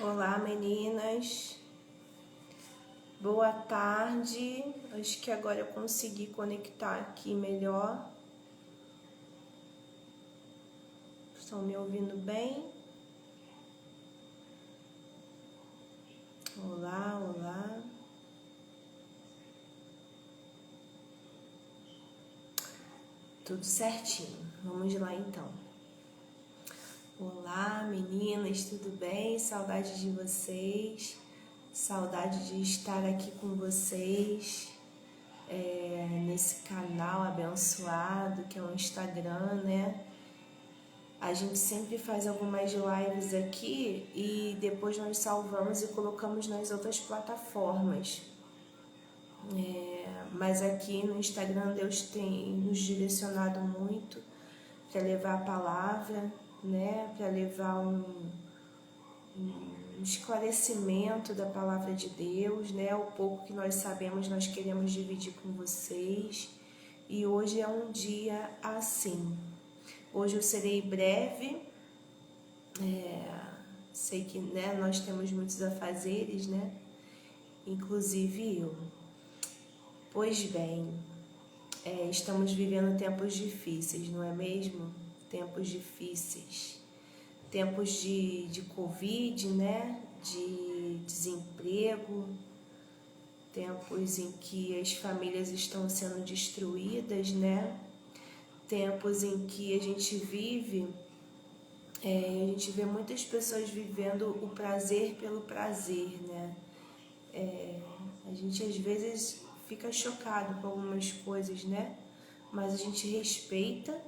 Olá, meninas. Boa tarde. Acho que agora eu consegui conectar aqui melhor. Estão me ouvindo bem? Olá, olá. Tudo certinho. Vamos lá então. Olá, meninas, tudo bem? Saudade de vocês. Saudade de estar aqui com vocês nesse canal abençoado que é o Instagram, né? A gente sempre faz algumas lives aqui e depois nós salvamos e colocamos nas outras plataformas. Mas aqui no Instagram Deus tem nos direcionado muito para levar a palavra, né? Para levar um esclarecimento da palavra de Deus, né? O pouco que nós sabemos nós queremos dividir com vocês. E hoje é um dia assim. Hoje eu serei breve. Sei que, né, nós temos muitos afazeres, né? Inclusive eu. Pois bem, estamos vivendo tempos difíceis, não é mesmo? Tempos difíceis. Tempos de Covid, né? De desemprego. Tempos em que as famílias estão sendo destruídas, né? Tempos em que a gente vive... a gente vê muitas pessoas vivendo o prazer pelo prazer, né? A gente às vezes fica chocado com algumas coisas, né? Mas a gente respeita,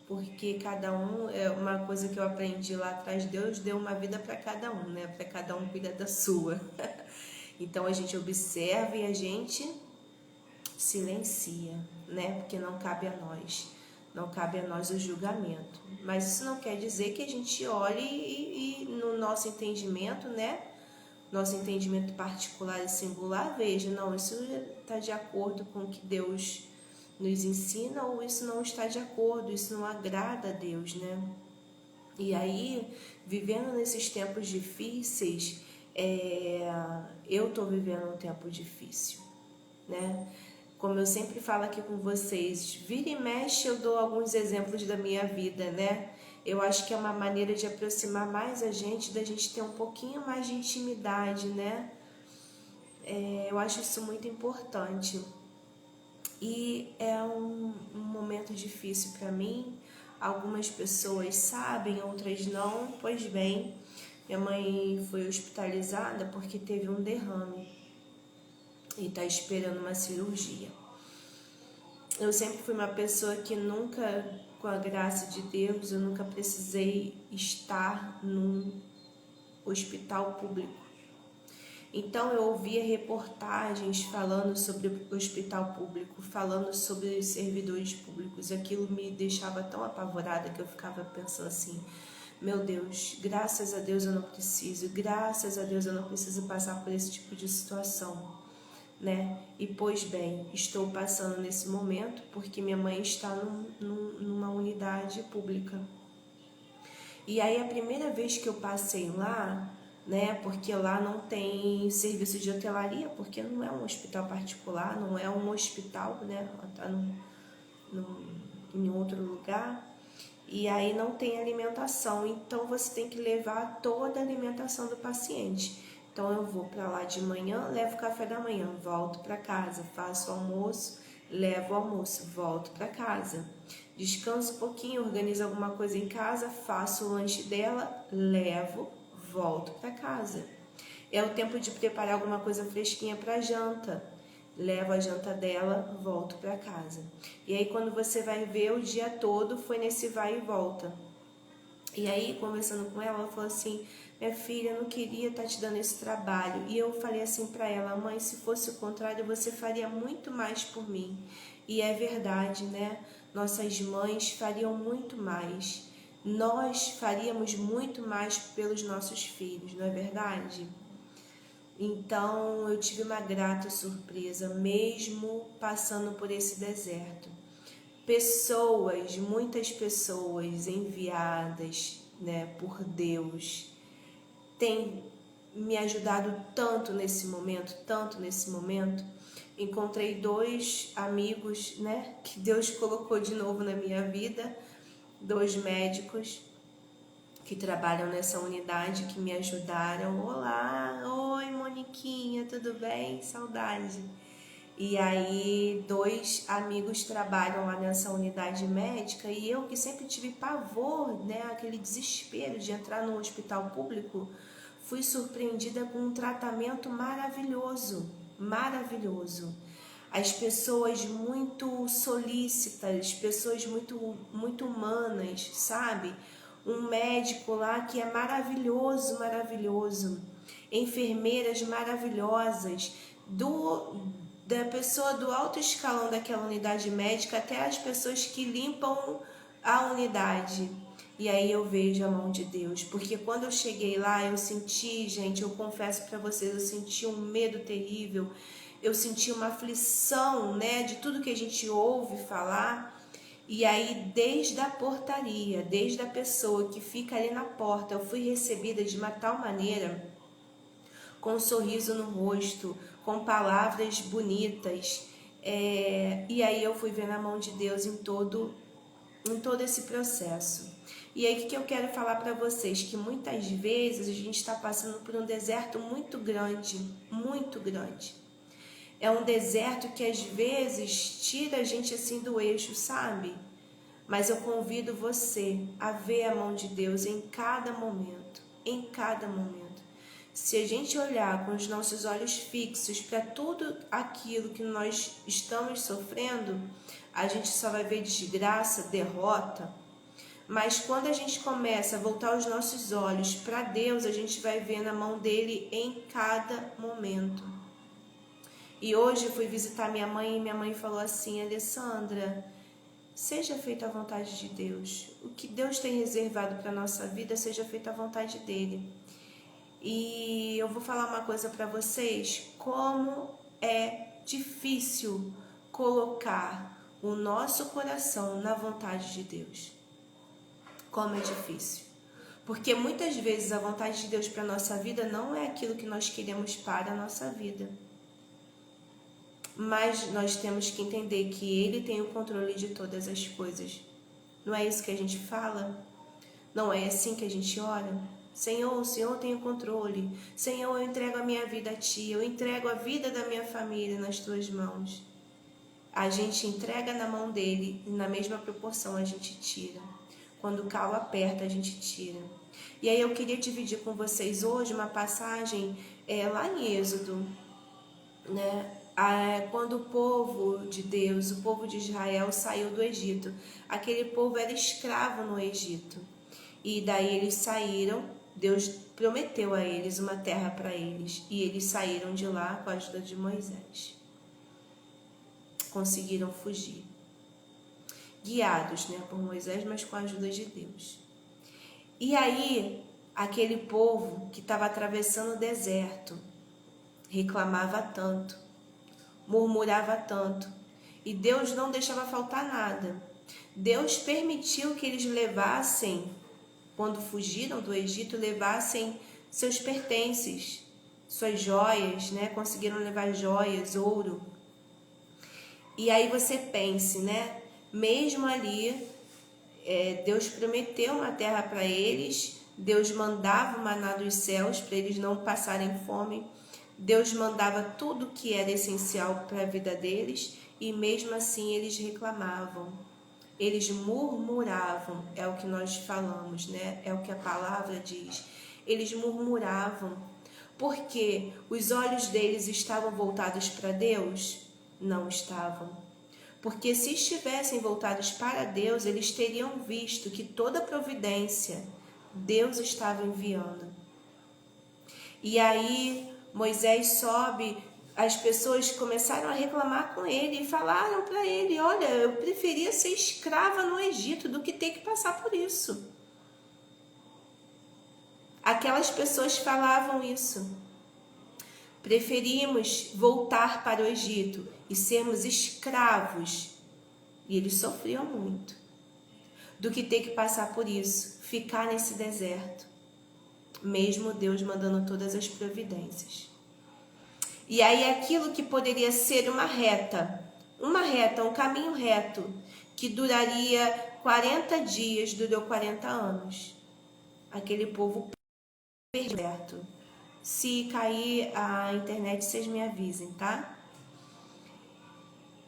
porque cada um, é uma coisa que eu aprendi lá atrás, Deus deu uma vida para cada um, né? Para cada um cuidar da sua. Então a gente observa e a gente silencia, né? Porque não cabe a nós. Não cabe a nós o julgamento. Mas isso não quer dizer que a gente olhe e no nosso entendimento, né? Nosso entendimento particular e singular, veja, não, isso está de acordo com o que Deus nos ensina ou isso não está de acordo, isso não agrada a Deus, né? E aí, vivendo nesses tempos difíceis, eu estou vivendo um tempo difícil, né? Como eu sempre falo aqui com vocês, vira e mexe eu dou alguns exemplos da minha vida, né? Eu acho que é uma maneira de aproximar mais a gente, da gente ter um pouquinho mais de intimidade, né? Eu acho isso muito importante. E é um momento difícil para mim. Algumas pessoas sabem, outras não. Pois bem, minha mãe foi hospitalizada porque teve um derrame e está esperando uma cirurgia. Eu sempre fui uma pessoa que nunca, com a graça de Deus, eu nunca precisei estar num hospital público. Então eu ouvia reportagens falando sobre o hospital público, falando sobre os servidores públicos. Aquilo me deixava tão apavorada que eu ficava pensando assim: meu Deus, graças a Deus eu não preciso, graças a Deus eu não preciso passar por esse tipo de situação, né? E pois bem, estou passando nesse momento porque minha mãe está numa unidade pública. E aí a primeira vez que eu passei lá, né? Porque lá não tem serviço de hotelaria, porque não é um hospital particular, não é um hospital, né? Está em outro lugar. E aí não tem alimentação, então você tem que levar toda a alimentação do paciente. Então eu vou para lá de manhã, levo o café da manhã, volto para casa, faço o almoço, levo o almoço, volto para casa. Descanso um pouquinho, organizo alguma coisa em casa, faço o lanche dela, levo, volto para casa. É o tempo de preparar alguma coisa fresquinha para janta. Levo a janta dela, volto para casa. E aí quando você vai ver, o dia todo foi nesse vai e volta. E aí, conversando com ela falou assim: minha filha, eu não queria estar te dando esse trabalho. E eu falei assim para ela: mãe, se fosse o contrário, você faria muito mais por mim. E é verdade, né? Nossas mães fariam muito mais. Nós faríamos muito mais pelos nossos filhos, não é verdade? Então eu tive uma grata surpresa, mesmo passando por esse deserto. Pessoas, muitas pessoas enviadas, né, por Deus, têm me ajudado tanto nesse momento, Encontrei 2 amigos, né, que Deus colocou de novo na minha vida, 2 médicos que trabalham nessa unidade, que me ajudaram. Olá, oi Moniquinha, tudo bem? Saudade. E aí 2 amigos trabalham lá nessa unidade médica e eu que sempre tive pavor, né, aquele desespero de entrar no hospital público, fui surpreendida com um tratamento maravilhoso, maravilhoso. As pessoas muito solícitas, pessoas muito humanas, sabe? Um médico lá que é maravilhoso, maravilhoso. Enfermeiras maravilhosas, da pessoa do alto escalão daquela unidade médica até as pessoas que limpam a unidade. E aí eu vejo a mão de Deus, porque quando eu cheguei lá, eu senti, gente, eu confesso para vocês, eu senti um medo terrível, eu senti uma aflição, né, de tudo que a gente ouve falar. E aí, desde a portaria, desde a pessoa que fica ali na porta, eu fui recebida de uma tal maneira, com um sorriso no rosto, com palavras bonitas. E aí eu fui vendo a mão de Deus em todo esse processo. E aí o que eu quero falar para vocês? Que muitas vezes a gente está passando por um deserto muito grande, muito grande. É um deserto que às vezes tira a gente assim do eixo, sabe? Mas eu convido você a ver a mão de Deus em cada momento, em cada momento. Se a gente olhar com os nossos olhos fixos para tudo aquilo que nós estamos sofrendo, a gente só vai ver desgraça, derrota. Mas quando a gente começa a voltar os nossos olhos para Deus, a gente vai ver na mão dele em cada momento. E hoje eu fui visitar minha mãe e minha mãe falou assim: Alessandra, seja feita a vontade de Deus. O que Deus tem reservado para a nossa vida, seja feita a vontade dele. E eu vou falar uma coisa para vocês, como é difícil colocar o nosso coração na vontade de Deus. Como é difícil. Porque muitas vezes a vontade de Deus para a nossa vida não é aquilo que nós queremos para a nossa vida. Mas nós temos que entender que Ele tem o controle de todas as coisas. Não é isso que a gente fala? Não é assim que a gente ora? Senhor, o Senhor tem o controle. Senhor, eu entrego a minha vida a Ti. Eu entrego a vida da minha família nas Tuas mãos. A gente entrega na mão dEle e na mesma proporção a gente tira. Quando o calo aperta, a gente tira. E aí eu queria dividir com vocês hoje uma passagem lá em Êxodo, né? Quando o povo de Deus, o povo de Israel saiu do Egito. Aquele povo era escravo no Egito. E daí eles saíram, Deus prometeu a eles uma terra para eles. E eles saíram de lá com a ajuda de Moisés. Conseguiram fugir. Guiados, né, por Moisés, mas com a ajuda de Deus. E aí, aquele povo que estava atravessando o deserto, reclamava tanto, murmurava tanto, e Deus não deixava faltar nada. Deus permitiu que eles levassem, quando fugiram do Egito, levassem seus pertences, suas joias, né? Conseguiram levar joias, ouro. E aí você pense, né? Mesmo ali, Deus prometeu uma terra para eles, Deus mandava o maná dos céus para eles não passarem fome, Deus mandava tudo que era essencial para a vida deles e mesmo assim eles reclamavam, eles murmuravam, é o que nós falamos, né? É o que a palavra diz. Eles murmuravam, porque os olhos deles estavam voltados para Deus? Não estavam. Porque se estivessem voltados para Deus, eles teriam visto que toda providência Deus estava enviando. E aí Moisés sobe, as pessoas começaram a reclamar com ele e falaram para ele: olha, eu preferia ser escrava no Egito do que ter que passar por isso. Aquelas pessoas falavam isso. Preferimos voltar para o Egito e sermos escravos, e eles sofriam muito, do que ter que passar por isso, ficar nesse deserto. mesmo Deus mandando todas as providências. E aí aquilo que poderia ser uma reta, um caminho reto, que duraria 40 dias, durou 40 anos. Aquele povo perto. Se cair a internet, vocês me avisem, tá?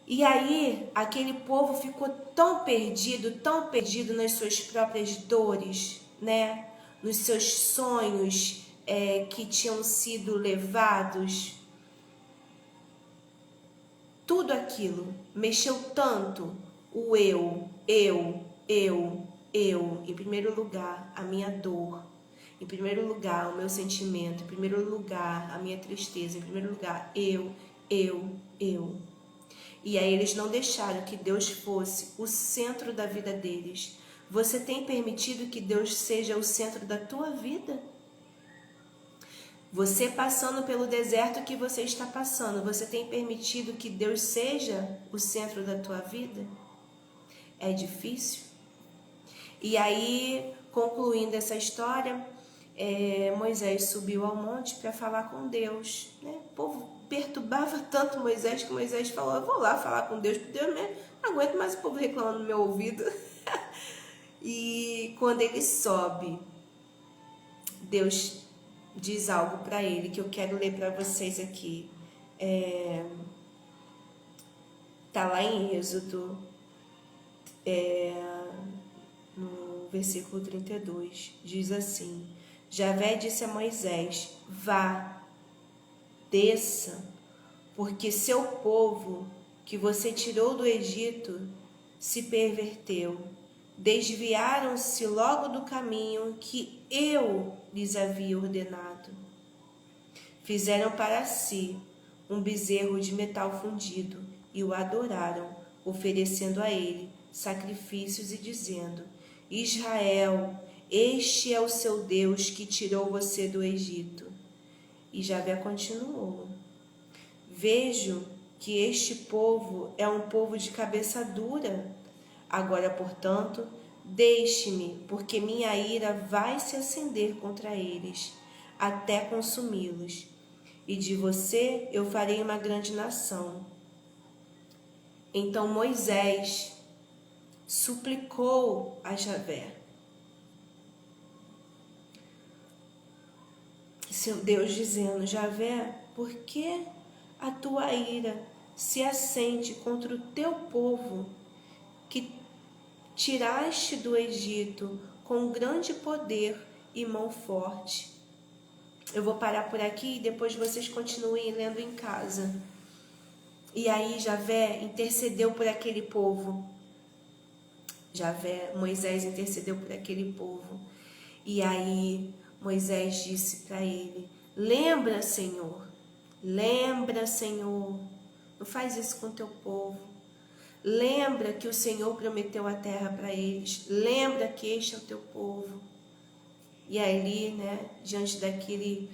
E aí, aquele povo ficou tão perdido nas suas próprias dores, né? Nos seus sonhos que tinham sido levados. Tudo aquilo mexeu tanto o eu. Em primeiro lugar, a minha dor. Em primeiro lugar, o meu sentimento. Em primeiro lugar, a minha tristeza. Em primeiro lugar, eu. E aí eles não deixaram que Deus fosse o centro da vida deles. Você tem permitido que Deus seja o centro da tua vida? Você passando pelo deserto que você está passando, você tem permitido que Deus seja o centro da tua vida? É difícil? E aí, concluindo essa história, Moisés subiu ao monte para falar com Deus, né? O povo perturbava tanto Moisés que Moisés falou: eu vou lá falar com Deus, porque Deus não aguento mais o povo reclamando no meu ouvido. E quando ele sobe, Deus diz algo para ele que eu quero ler para vocês aqui. Tá lá em Êxodo, no versículo 32, diz assim: Javé disse a Moisés: vá, desça, porque seu povo que você tirou do Egito se perverteu. Desviaram-se logo do caminho que eu lhes havia ordenado. Fizeram para si um bezerro de metal fundido e o adoraram, oferecendo a ele sacrifícios e dizendo: Israel, este é o seu Deus que tirou você do Egito. E Javé continuou: vejo que este povo é um povo de cabeça dura. Agora, portanto, deixe-me, porque minha ira vai se acender contra eles, até consumi-los. E de você eu farei uma grande nação. Então Moisés suplicou a Javé. Seu Deus dizendo: Javé, por que a tua ira se acende contra o teu povo, que tiraste do Egito com grande poder e mão forte? Eu vou parar por aqui e depois vocês continuem lendo em casa. E aí Javé intercedeu por aquele povo. Moisés intercedeu por aquele povo. E aí Moisés disse para ele: lembra, Senhor, não faz isso com teu povo. Lembra que o Senhor prometeu a terra para eles. Lembra que este é o teu povo. E aí, né, diante daquele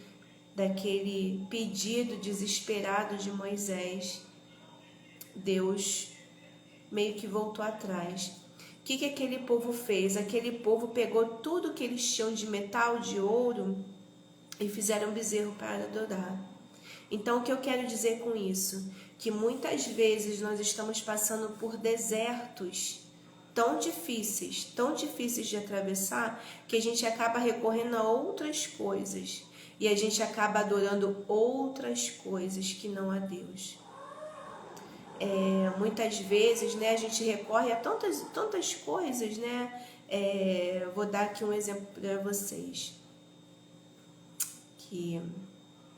pedido desesperado de Moisés, Deus meio que voltou atrás. O que aquele povo fez? Aquele povo pegou tudo que eles tinham de metal, de ouro, e fizeram um bezerro para adorar. Então, o que eu quero dizer com isso? Que muitas vezes nós estamos passando por desertos tão difíceis de atravessar, que a gente acaba recorrendo a outras coisas. E a gente acaba adorando outras coisas que não a Deus. Muitas vezes, né, a gente recorre a tantas coisas, né? Vou dar aqui um exemplo para vocês, que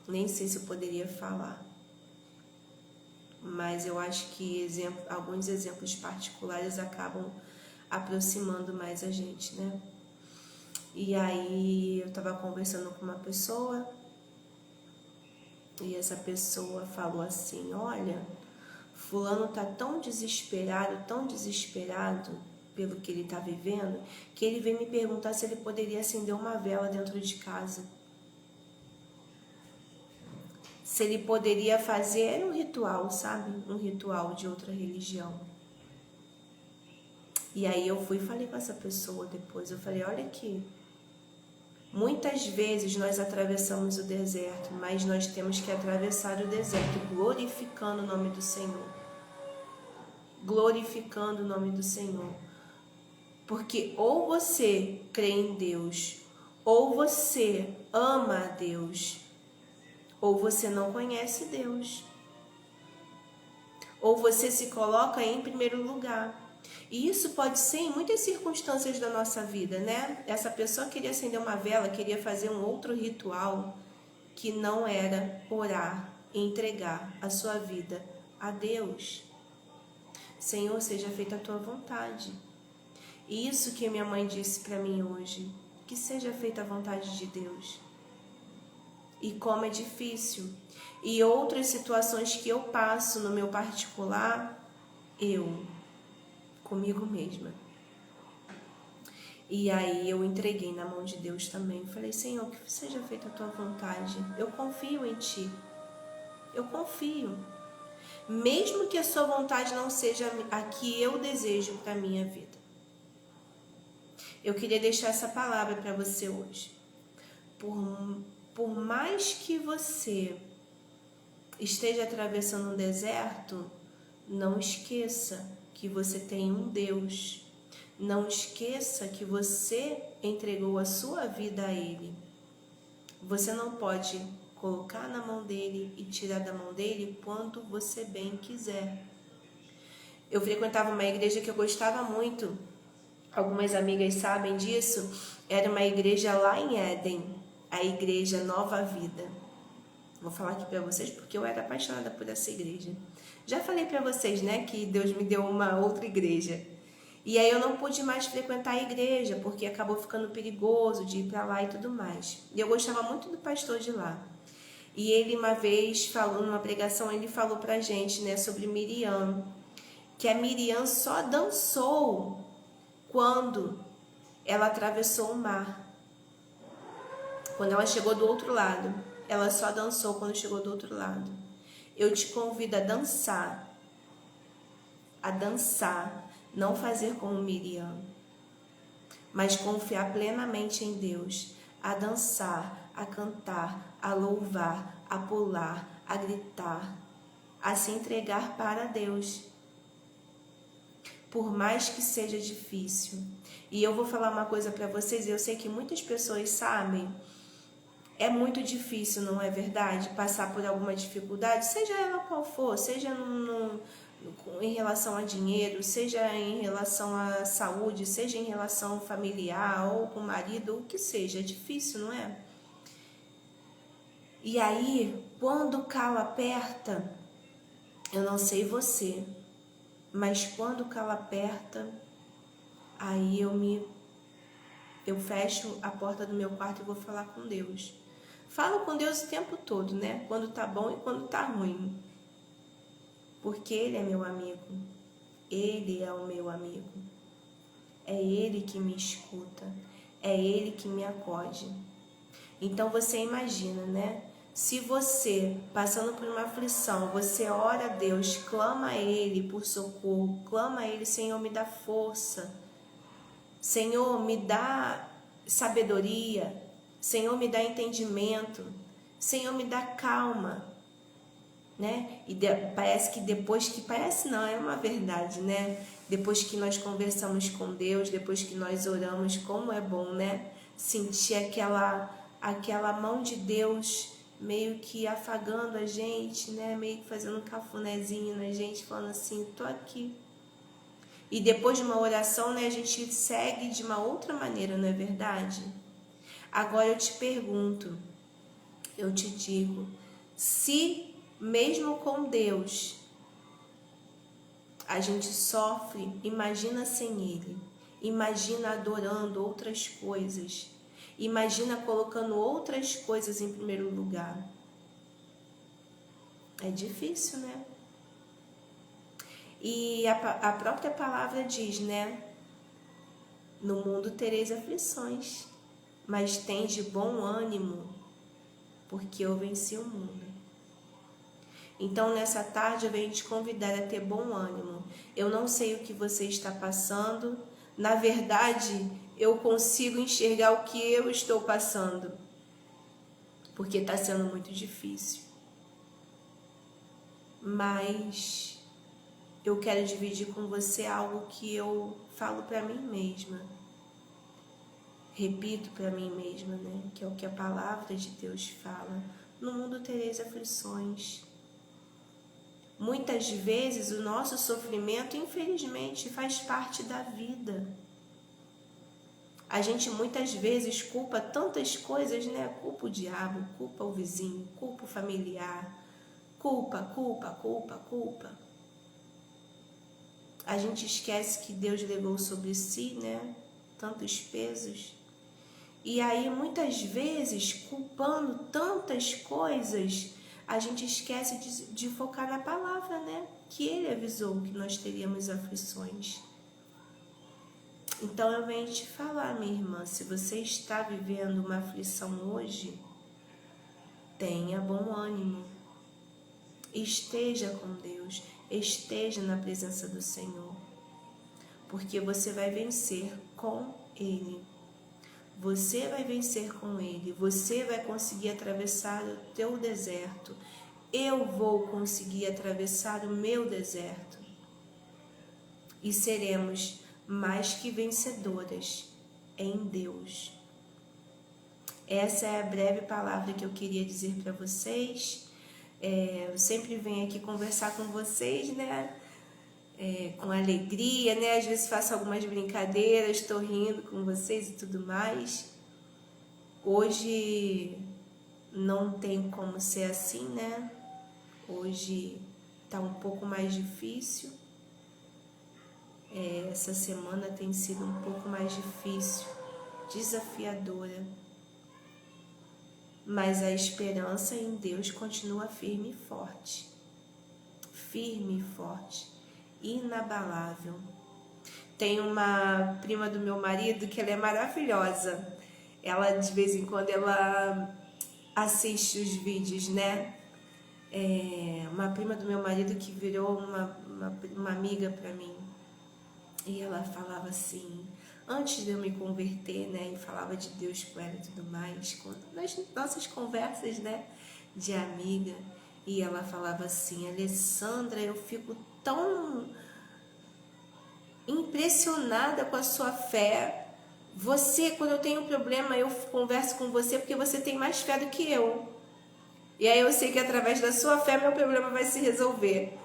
nem sei se eu poderia falar, mas eu acho que alguns exemplos particulares acabam aproximando mais a gente, né? E aí eu estava conversando com uma pessoa e essa pessoa falou assim: olha, fulano tá tão desesperado pelo que ele tá vivendo, que ele veio me perguntar se ele poderia acender uma vela dentro de casa. Se ele poderia fazer um ritual, sabe? Um ritual de outra religião. E aí eu fui e falei com essa pessoa depois. Eu falei: olha aqui, Muitas vezes nós atravessamos o deserto, mas nós temos que atravessar o deserto glorificando o nome do Senhor. Glorificando o nome do Senhor. Porque ou você crê em Deus, ou você ama a Deus, ou você não conhece Deus. Ou você se coloca em primeiro lugar. E isso pode ser em muitas circunstâncias da nossa vida, né? Essa pessoa queria acender uma vela, queria fazer um outro ritual que não era orar e entregar a sua vida a Deus. Senhor, seja feita a tua vontade. E isso que minha mãe disse para mim hoje, que seja feita a vontade de Deus. E como é difícil. E outras situações que eu passo no meu particular, comigo mesma. E aí eu entreguei na mão de Deus também. Falei, Senhor, que seja feita a tua vontade. Eu confio em ti. Eu confio. Mesmo que a sua vontade não seja a que eu desejo para a minha vida. Eu queria deixar essa palavra para você hoje. Por mais que você esteja atravessando um deserto, não esqueça que você tem um Deus. Não esqueça que você entregou a sua vida a Ele. Você não pode colocar na mão dele e tirar da mão dele quando você bem quiser. Eu frequentava uma igreja que eu gostava muito. Algumas amigas sabem disso. Era uma igreja lá em Éden, a igreja Nova Vida. Vou falar aqui para vocês porque eu era apaixonada por essa igreja. Já falei para vocês, né, que Deus me deu uma outra igreja. E aí eu não pude mais frequentar a igreja, porque acabou ficando perigoso de ir para lá e tudo mais. E eu gostava muito do pastor de lá. E ele uma vez, falou numa pregação, ele falou pra gente, né, sobre Miriam. Que a Miriam só dançou quando ela atravessou o mar. Quando ela chegou do outro lado. Ela só dançou quando chegou do outro lado. Eu te convido a dançar. Não fazer como Miriam, mas confiar plenamente em Deus. A dançar, a cantar, a louvar, a pular, a gritar, a se entregar para Deus. Por mais que seja difícil. E eu vou falar uma coisa para vocês, eu sei que muitas pessoas sabem. É muito difícil, não é verdade? Passar por alguma dificuldade, seja ela qual for, seja em relação a dinheiro, seja em relação à saúde, seja em relação familiar ou com o marido, o que seja. É difícil, não é? E aí, quando o calo aperta, eu não sei você, mas quando o calo aperta, aí eu fecho a porta do meu quarto e vou falar com Deus. Falo com Deus o tempo todo, né? Quando tá bom e quando tá ruim. Porque Ele é meu amigo. Ele é o meu amigo. É Ele que me escuta. É Ele que me acode. Então você imagina, né? Se você, passando por uma aflição, você ora a Deus, clama a Ele por socorro, clama a Ele, Senhor, me dá força. Senhor, me dá sabedoria. Senhor, me dá entendimento. Senhor, me dá calma. Né? E parece que depois que... Parece não, é uma verdade, né? Depois que nós conversamos com Deus, depois que nós oramos, como é bom, né? Sentir aquela mão de Deus meio que afagando a gente, né? Meio que fazendo um cafunézinho na gente, falando assim, tô aqui. E depois de uma oração, né, a gente segue de uma outra maneira, não é verdade? Agora eu te pergunto, eu te digo, se mesmo com Deus a gente sofre, imagina sem Ele, imagina adorando outras coisas, imagina colocando outras coisas em primeiro lugar. É difícil, né? E a própria palavra diz, né? No mundo tereis aflições, mas tende bom ânimo, porque eu venci o mundo. Então, nessa tarde, eu venho te convidar a ter bom ânimo. Eu não sei o que você está passando. Na verdade, eu consigo enxergar o que eu estou passando, porque está sendo muito difícil. Mas eu quero dividir com você algo que eu falo para mim mesma. Repito para mim mesma, né? Que é o que a palavra de Deus fala. No mundo tereis aflições. Muitas vezes o nosso sofrimento, infelizmente, faz parte da vida. A gente muitas vezes culpa tantas coisas, né? Culpa o diabo, culpa o vizinho, culpa o familiar. Culpa. A gente esquece que Deus levou sobre si, né? Tantos pesos. E aí, muitas vezes, culpando tantas coisas, a gente esquece de focar na palavra, né? Que Ele avisou que nós teríamos aflições. Então, eu venho te falar, minha irmã, se você está vivendo uma aflição hoje, tenha bom ânimo. Esteja com Deus, esteja na presença do Senhor, porque você vai vencer com Ele. Você vai vencer com Ele, você vai conseguir atravessar o teu deserto. Eu vou conseguir atravessar o meu deserto. E seremos mais que vencedoras em Deus. Essa é a breve palavra que eu queria dizer para vocês. Eu sempre venho aqui conversar com vocês, né? Com alegria, né? Às vezes faço algumas brincadeiras, estou rindo com vocês e tudo mais. Hoje não tem como ser assim, né? Hoje tá um pouco mais difícil. Essa semana tem sido um pouco mais difícil, desafiadora. Mas a esperança em Deus continua firme e forte. Firme e forte. Inabalável. Tem uma prima do meu marido que ela é maravilhosa. Ela, de vez em quando, ela assiste os vídeos, né? Uma prima do meu marido que virou uma amiga para mim. E ela falava assim, antes de eu me converter, né? E falava de Deus com ela e tudo mais, nas nossas conversas, né? De amiga. E ela falava assim, Alessandra, eu fico tão impressionada com a sua fé. Você, quando eu tenho um problema, eu converso com você porque você tem mais fé do que eu. E aí eu sei que através da sua fé meu problema vai se resolver.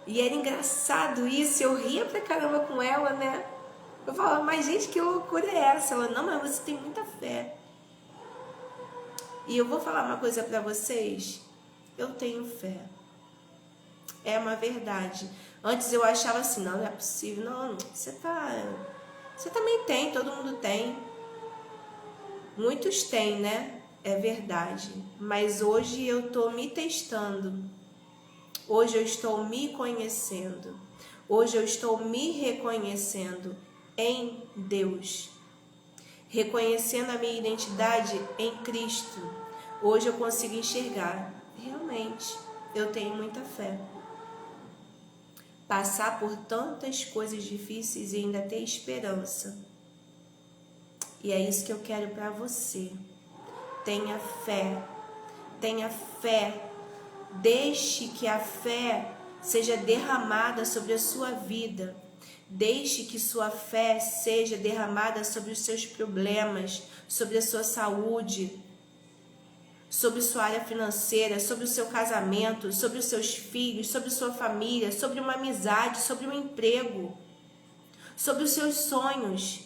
E era engraçado isso, eu ria pra caramba com ela, né? Eu falava, mas gente, que loucura é essa? Ela, não, mas você tem muita fé. E eu vou falar uma coisa pra vocês, eu tenho fé. É uma verdade. Antes eu achava assim, não é possível, não, você também tem, todo mundo tem. Muitos têm, né? É verdade. Mas hoje eu estou me testando. Hoje eu estou me conhecendo. Hoje eu estou me reconhecendo em Deus. Reconhecendo a minha identidade em Cristo. Hoje eu consigo enxergar. Realmente, eu tenho muita fé. Passar por tantas coisas difíceis e ainda ter esperança. E é isso que eu quero para você. Tenha fé. Tenha fé. Deixe que a fé seja derramada sobre a sua vida. Deixe que sua fé seja derramada sobre os seus problemas, sobre a sua saúde, sobre sua área financeira, sobre o seu casamento, sobre os seus filhos, sobre sua família, sobre uma amizade, sobre um emprego, sobre os seus sonhos,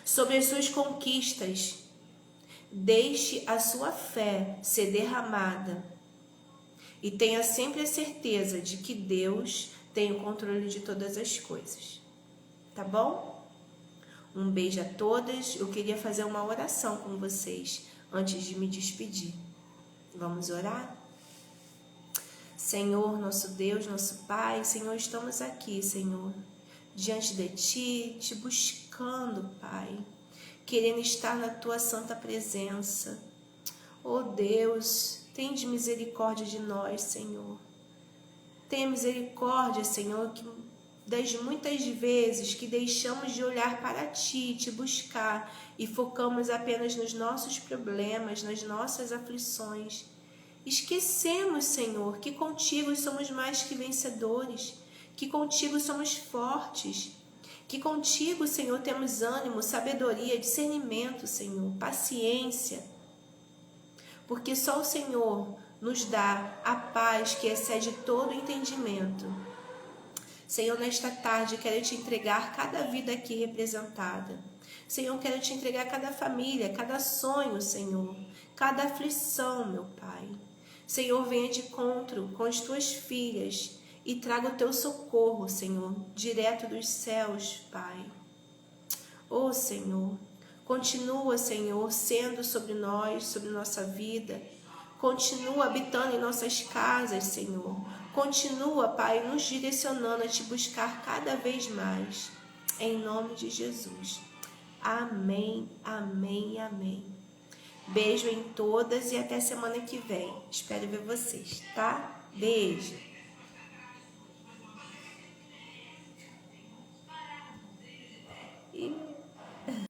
sobre as suas conquistas. Deixe a sua fé ser derramada e tenha sempre a certeza de que Deus tem o controle de todas as coisas. Tá bom? Um beijo a todas. Eu queria fazer uma oração com vocês antes de me despedir. Vamos orar? Senhor, nosso Deus, nosso Pai, Senhor, estamos aqui, Senhor, diante de Ti, Te buscando, Pai, querendo estar na Tua santa presença. Oh Deus, tende misericórdia de nós, Senhor. Tenha misericórdia, Senhor, das muitas vezes que deixamos de olhar para Ti, Te buscar e focamos apenas nos nossos problemas, nas nossas aflições. Esquecemos, Senhor, que contigo somos mais que vencedores, que contigo somos fortes, que contigo, Senhor, temos ânimo, sabedoria, discernimento, Senhor, paciência, porque só o Senhor nos dá a paz que excede todo entendimento. Senhor, nesta tarde quero Te entregar cada vida aqui representada. Senhor, quero Te entregar cada família, cada sonho, Senhor, cada aflição, meu Pai. Senhor, venha de encontro com as Tuas filhas e traga o Teu socorro, Senhor, direto dos céus, Pai. Oh, Senhor, continua, Senhor, sendo sobre nós, sobre nossa vida. Continua habitando em nossas casas, Senhor. Continua, Pai, nos direcionando a Te buscar cada vez mais. Em nome de Jesus. Amém, amém, amém. Beijo em todas e até semana que vem. Espero ver vocês, tá? Beijo.